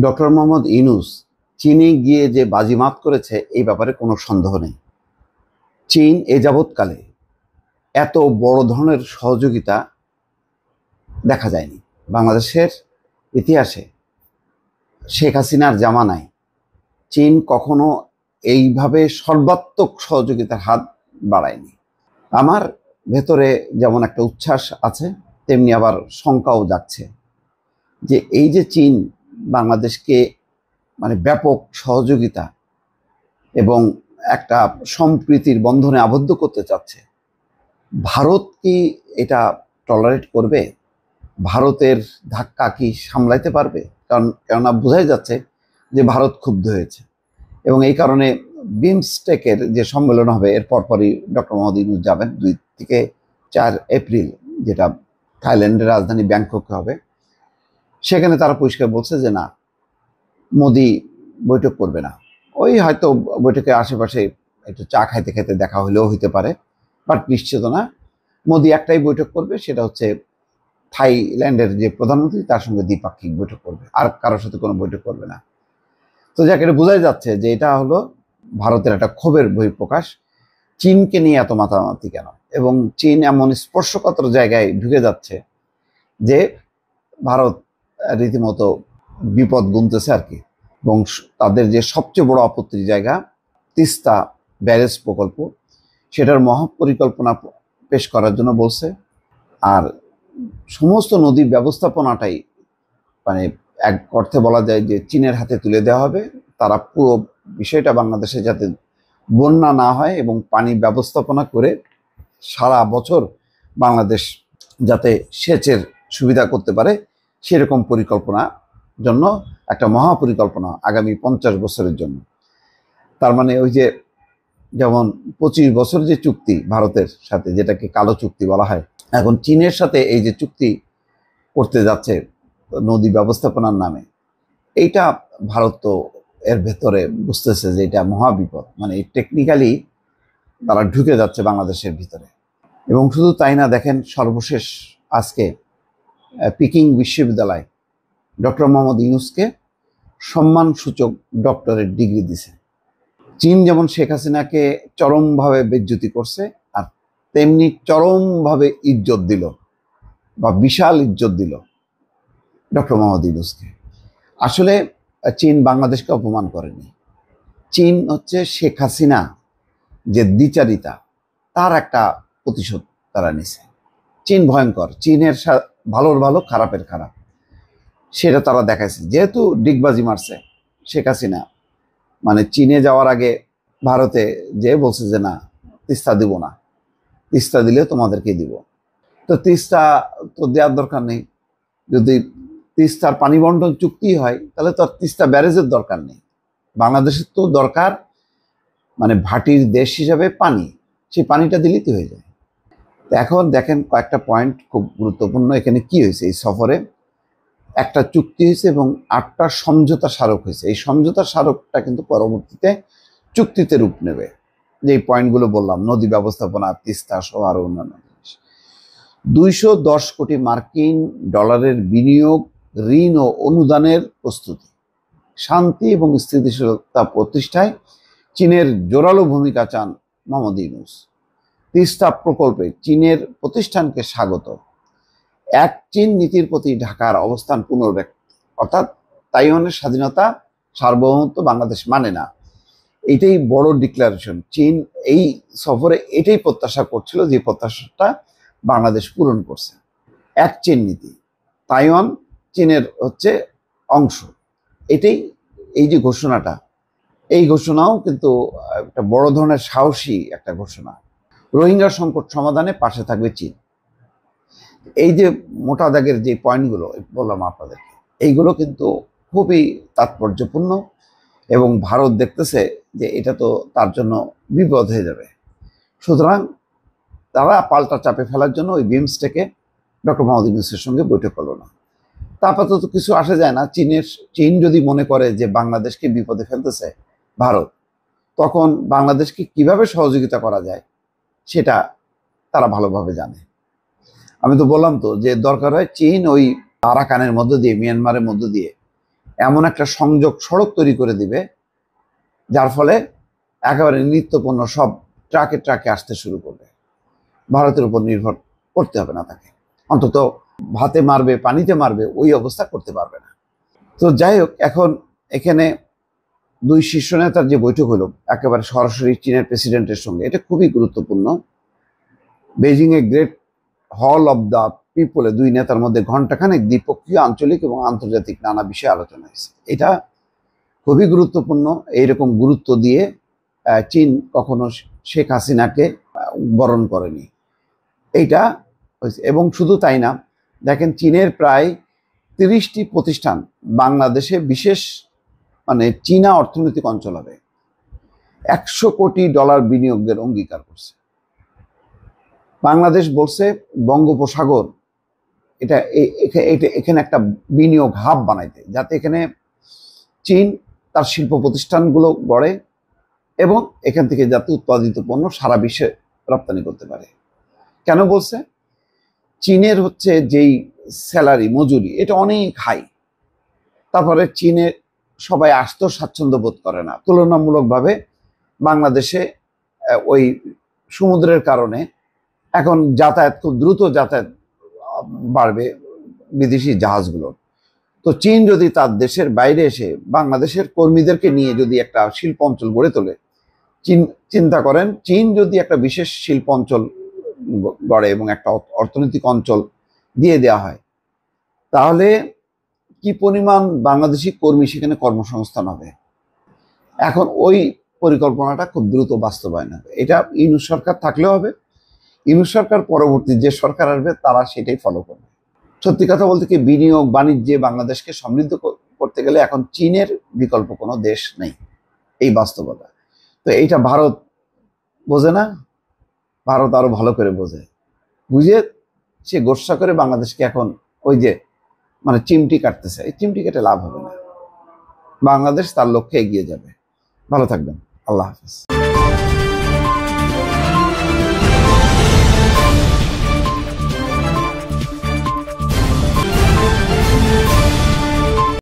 Doctor Mohammad Yunus চীনে গিয়ে যে বাজিমাত করেছে এই ব্যাপারে কোনো সন্দেহ নেই। চীন এ যাবৎকালে এত বড় ধরনের সহযোগিতা দেখা যায়নি বাংলাদেশের ইতিহাসে। শেখ হাসিনার জামানায় চীন কখনো এইভাবে সর্বাত্মক সহযোগিতার হাত বাড়ায়নি। আমার ভেতরে যেমন একটা উচ্ছ্বাস আছে, তেমনি আবার শঙ্কাও যাচ্ছে যে এই যে চীন বাংলাদেশকে ব্যাপক সহযোগিতা এবং একটা সম্প্রীতির বন্ধনে আবদ্ধ করতে চাচ্ছে, ভারত কি এটা টলারেট করবে? ভারতের ধাক্কা কি সামলাইতে পারবে? কেননা বোঝাই যাচ্ছে যে ভারত ক্ষুব্ধ হয়েছে এবং এই কারণে বিমস্টেকের যে সম্মেলন হবে এর পরপরই ডক্টর মোহাম্মদ ইউনূস যাবেন 2 থেকে 4 এপ্রিল, যেটা থাইল্যান্ডের রাজধানী ব্যাংককে হবে। সেখানে তারা পরিষ্কার বলছে যে না, মোদি বৈঠক করবে না। ওই হয়তো বৈঠকের আশেপাশে একটু চা খাইতে খাইতে দেখা হলেও হইতে পারে, বাট নিশ্চিত না। মোদি একটাই বৈঠক করবে, সেটা হচ্ছে থাইল্যান্ডের যে প্রধানমন্ত্রী তার সঙ্গে দ্বিপাক্ষিক বৈঠক করবে, আর কারোর সাথে কোনো বৈঠক করবে না। তো যাকে এটা বোঝাই যাচ্ছে যে এটা হলো ভারতের একটা ক্ষোভের বহিঃপ্রকাশ। চীনকে নিয়ে এত মাতামাতি কেন? এবং চীন এমন স্পর্শকাতর জায়গায় ঢুকে যাচ্ছে যে ভারত রীতিমতো বিপদ গুনতেছে আর কি। এবং তাদের যে সবচেয়ে বড় আপত্তির জায়গা তিস্তা ব্যারেজ প্রকল্প, সেটার মহাপরিকল্পনা পেশ করার জন্য বলছে। আর সমস্ত নদী ব্যবস্থাপনাটাই এক অর্থে বলা যায় যে চীনের হাতে তুলে দেওয়া হবে। তারা পুরো বিষয়টা বাংলাদেশে যাতে বন্যা না হয় এবং পানি ব্যবস্থাপনা করে সারা বছর বাংলাদেশ যাতে সেচের সুবিধা করতে পারে, সেরকম পরিকল্পনা জন্য একটা মহাপরিকল্পনা আগামী 50 বছরের জন্য। তার ওই যে যেমন 25 বছর যে চুক্তি ভারতের সাথে, যেটাকে কালো চুক্তি বলা হয়, এখন চীনের সাথে এই যে চুক্তি করতে যাচ্ছে নদী ব্যবস্থাপনার নামে, এইটা ভারত তো এর ভেতরে বুঝতেছে যে এটা মহাবিপদ। টেকনিক্যালি তারা ঢুকে যাচ্ছে বাংলাদেশের ভিতরে। এবং শুধু তাই না, দেখেন সর্বশেষ আজকে পিকিং বিশ্ববিদ্যালয় ডক্টর মোহাম্মদ ইউনূসকে সম্মানসূচক ডক্টরেট ডিগ্রি দিছে। চীন যেমন শেখ হাসিনাকে চরমভাবে বেজ্জতি করছে, আর তেমনি চরমভাবে ইজ্জত দিল বা বিশাল ইজ্জত দিল ডক্টর মোহাম্মদ ইউনূসকে। আসলে চীন বাংলাদেশকে অপমান করেনি। চীন হচ্ছে শেখ হাসিনা যে দ্বিচারিতা, তার একটা প্রতিশোধ তারা নিছে। চীন ভয়ঙ্কর, চীনের ভালোর ভালো খারাপের খারাপ, সেটা তারা দেখাইছে। যেহেতু ডিগবাজি মারছে শেখ হাসিনা, চীনে যাওয়ার আগে ভারতে যে বলছে যে না, তিস্তা দিব না, তিস্তা দিলে তোমাদেরকে দিব। তো তিস্তা তো দেওয়ার দরকার নেই। যদি তিস্তার পানি বন্টন চুক্তি হয় তাহলে তো আর তিস্তা ব্যারেজের দরকার নেই। বাংলাদেশের তো দরকার ভাটির দেশ হিসাবে পানি, সেই পানিটা দিলেই তো হয়ে যায়। তো এখন দেখেন কয়েকটা পয়েন্ট খুব গুরুত্বপূর্ণ। এখানে কি হয়েছে? এই সফরে একটা চুক্তি হয়েছে এবং 8টা সমঝোতা স্মারক হয়েছে। এই সমঝোতা স্মারকটা কিন্তু পরবর্তীতে চুক্তিতে রূপ নেবে। যে পয়েন্টগুলো বললাম, নদী ব্যবস্থাপনা, তিস্তা সহ আরো অন্যান্য জিনিস। 210 কোটি মার্কিন ডলারের বিনিয়োগ, ঋণ ও অনুদানের প্রস্তুতি, শান্তি এবং স্থিতিশীলতা প্রতিষ্ঠায় চীনের জোরালো ভূমিকা চান মোহাম্মদ ইউনূস। তিস্তা প্রকল্পে চীনের প্রতিষ্ঠানকে স্বাগত। এক চীন নীতির প্রতি ঢাকার অবস্থান পুনর্ব্যক্ত, অর্থাৎ তাইওয়ানের স্বাধীনতা সার্বভৌমত্ব বাংলাদেশ মানে না, এইটাই বড় ডিক্লারেশন। চীন এই সফরে এটাই প্রত্যাশা করছিল, যে প্রত্যাশাটা বাংলাদেশ পূরণ করছে। এক চীন নীতি, তাইওয়ান চীনের হচ্ছে অংশ, এটাই এই যে ঘোষণাটা, এই ঘোষণাও কিন্তু একটা বড় ধরনের সাহসী একটা ঘোষণা। রোহিঙ্গা সংকট সমাধানে পাশে থাকবে চীন। এই যে মোটা দাগের যে পয়েন্টগুলো বললাম আপনাদেরকে, এইগুলো কিন্তু খুবই তাৎপর্যপূর্ণ এবং ভারত দেখতেছে যে এটা তো তার জন্য বিপদ হয়ে যাবে। সুতরাং তারা পাল্টা চাপে ফেলার জন্য ওই বিমস্টেকে ডক্টর মোহাম্মদ ইউনূসের সঙ্গে বৈঠক করলো না। তা আপাতত কিছু আসে যায় না। চীন যদি মনে করে যে বাংলাদেশকে বিপদে ফেলতেছে ভারত, তখন বাংলাদেশকে কিভাবে সহযোগিতা করা যায় সেটা তারা ভালোভাবে জানে। আমি তো বললাম তো যে দরকার হয় চীন ওই আরাকানের মধ্য দিয়ে, মিয়ানমারের মধ্য দিয়ে এমন একটা সংযোগ সড়ক তৈরি করে দিবে, যার ফলে একেবারে নিত্যপণ্য সব ট্রাকে ট্রাকে আসতে শুরু করবে। ভারতের উপর নির্ভর করতে হবে না তাকে, অন্তত ভাতে মারবে, পানিতে মারবে, ওই অবস্থা করতে পারবে না। তো যাই হোক, এখন এখানে দুই শীর্ষ নেতার যে বৈঠক হলো একেবারে সরাসরি চীনের প্রেসিডেন্টের সঙ্গে, এটা খুবই গুরুত্বপূর্ণ। বেজিং এ গ্রেট হল অব দ্য পিপলে দুই নেতার মধ্যে ঘণ্টাখানেক দ্বিপক্ষীয়, আঞ্চলিক এবং আন্তর্জাতিক নানা বিষয়ে আলোচনা হয়েছে। এটা খুবই গুরুত্বপূর্ণ। এইরকম গুরুত্ব দিয়ে চীন কখনো শেখ হাসিনাকে বরণ করেনি, এইটা হয়েছে। এবং শুধু তাই না, দেখেন চীনের প্রায় 30টি প্রতিষ্ঠান বাংলাদেশে বিশেষ চীনা অর্থনৈতিক অঞ্চল হবে, $100 কোটি বিনিয়োগের অঙ্গীকার করছে। বাংলাদেশ বলছে বঙ্গোপসাগর এটা এখানে একটা বিনিয়োগ হাব বানাইতে, যাতে এখানে চীন তার শিল্প প্রতিষ্ঠানগুলো গড়ে এবং এখান থেকে যাতে উৎপাদিত পণ্য সারা বিশ্বে রপ্তানি করতে পারে। কেন বলছে? চীনের যেই স্যালারি, মজুরি, এটা অনেক হাই। তারপরে চীনে সবাই আসতেও স্বাচ্ছন্দ্য বোধ করে না। তুলনামূলকভাবে বাংলাদেশে ওই সমুদ্রের কারণে এখন যাতায়াত, খুব দ্রুত যাতায়াত বাড়বে বিদেশি জাহাজগুলো। তো চীন যদি তার দেশের বাইরে এসে বাংলাদেশের কর্মীদেরকে নিয়ে যদি একটা শিল্প অঞ্চল গড়ে তোলে, চিন্তা করেন, চীন যদি একটা বিশেষ শিল্প অঞ্চল গড়ে এবং একটা অর্থনৈতিক অঞ্চল দিয়ে দেওয়া হয়, তাহলে কি পরিমাণ বাংলাদেশি কর্মী সেখানে কর্মসংস্থান হবে। এখন ওই পরিকল্পনাটা খুব দ্রুত বাস্তবায়ন হবে। এটা ইউনূস সরকার থাকলেও হবে, ইউনূস সরকার পরবর্তী যে সরকার আসবে তারা সেটাই ফলো করবে। সত্যি কথা বলতে কি, বিনিয়োগ বাণিজ্যে বাংলাদেশকে সমৃদ্ধ করতে গেলে এখন চীনের বিকল্প কোনো দেশ নেই, এই বাস্তবতা। তো এইটা ভারত বোঝে না, ভারত আরো ভালো করে বোঝে, বুঝে সে গোসা করে বাংলাদেশকে এখন ওই যে চিমটি কাটতেছে। এই চিমটি কেটে লাভ হবে না, বাংলাদেশ তার লক্ষ্যে এগিয়ে যাবে। ভালো থাকবেন, আল্লাহ হাফেজ।